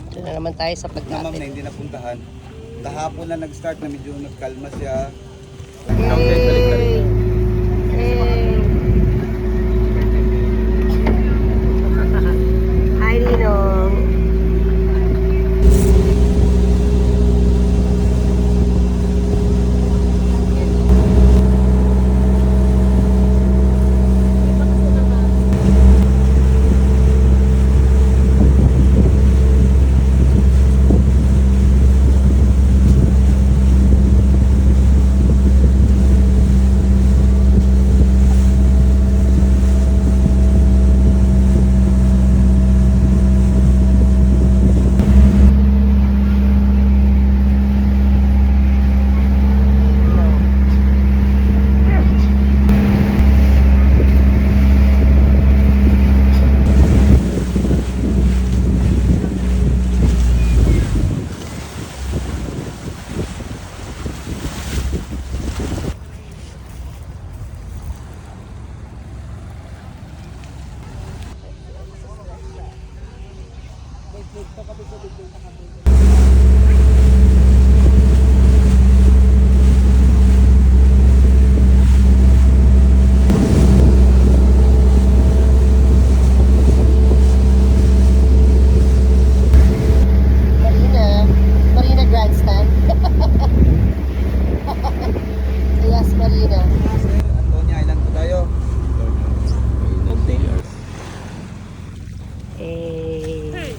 Ito na naman tayo sa Na ma'am na pagkapit. hindi napuntahan. Kahapon na nag-start na medyo nagkalma siya. Hi, Ninong. Marina Grandstand. Yes, Marina. Antonia Island po tayo. Eh.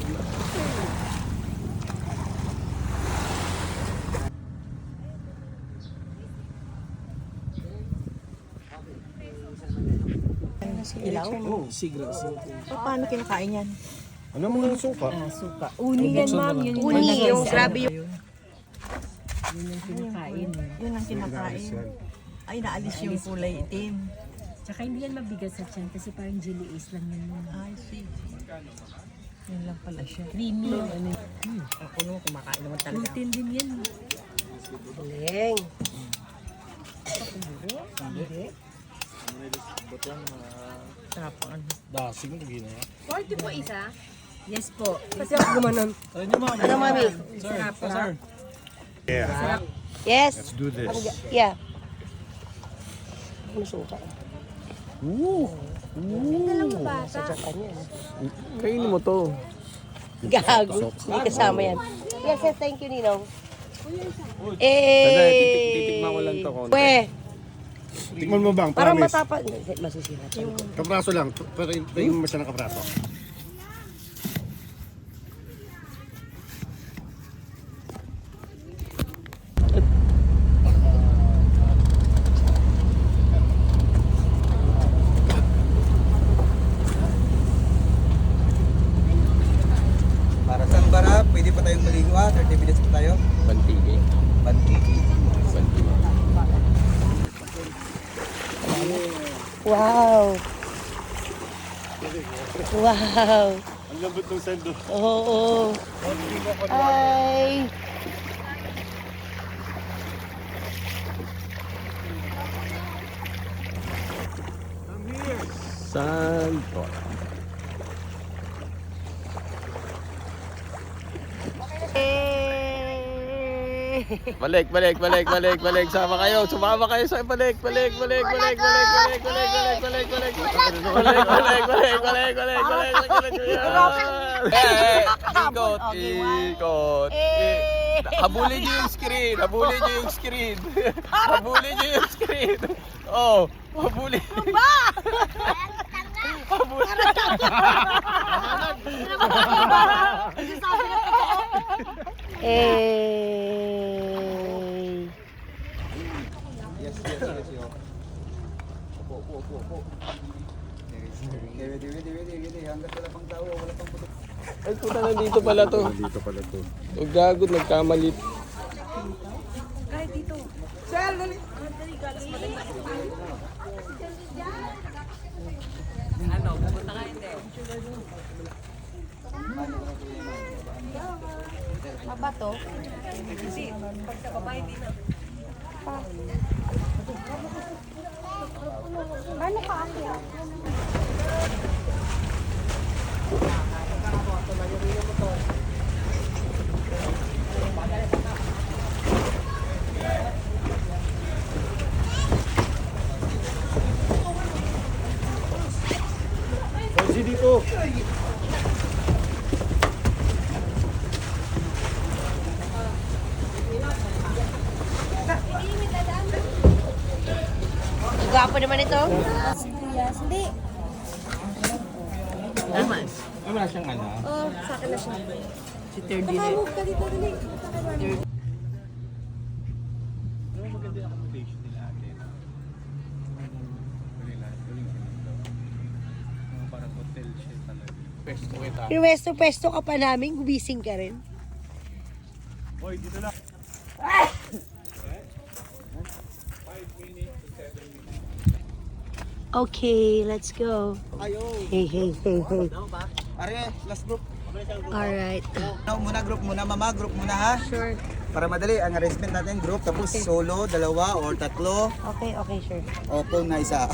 Ilaw? Oh, sigla. Paano kinakain yan? Ano mo ng suka? Suka. Uni yan, ma'am. Yun yung Uni, nilagay yung sa- grabe yung... Yun yung kinakain. Yun ang kinakain. Ay, naalis yung kulay itim. Tsaka hindi yan mabigat sa tiyan kasi parang jelly ace lang yun. Ay, see. Yun lang pala siya. Creamy. Ako naman kumakain naman talaga. Gluten din yan. Galing. Hindi. Tapon. Dasing na ginawa. 40 po isa? Yes po. Kasi ako gumanon. Ano, mami? Sir. Yes. Let's do this. Yeah. Ano suka? Sa Japan yan. Kainin mo to. Gago. Hindi kasama yan. Yes, yes. Thank you, Ninong. Titikman ko lang to konti. Weh. Tikman mo bang? Parang Promise. matapa. Masisira. Kapraso lang. Pero tingin mo siya ng kapraso. Para sa Bara, pwede pa tayong maligo 30 minutes pa tayo. Bantige. Bantigi. Wow. Wow. Ang lambot ng sendo. Oo. Ay. Santo. Balik. Sama kayo. Sumama kayo sa balik. Balik. Ikot. Habulin niyo yung screen. Oh, habulin. Eh. Yes. Opo. Ready. Hanggat wala pang tao, wala pang putok. Ay, puta, nandito pala to. O gago, nagkamali. Mabato? Kasi pag sa baba hindi na. Paano ka ako? Gwapo naman ito. Hindi. Naman. Wala siyang ano. Oh, sa akin na siya. Si third din eh. Move ka dito, dali. Pwesto ka pa namin, gumising ka rin. Okay, let's go. Ayo. Hey. Are, last group. Alright. Muna group muna, mama. Group muna ha. Sure. Para madali, ang arrangement natin group. Tapos solo, dalawa or tatlo. Okay, sure. O, full na isa.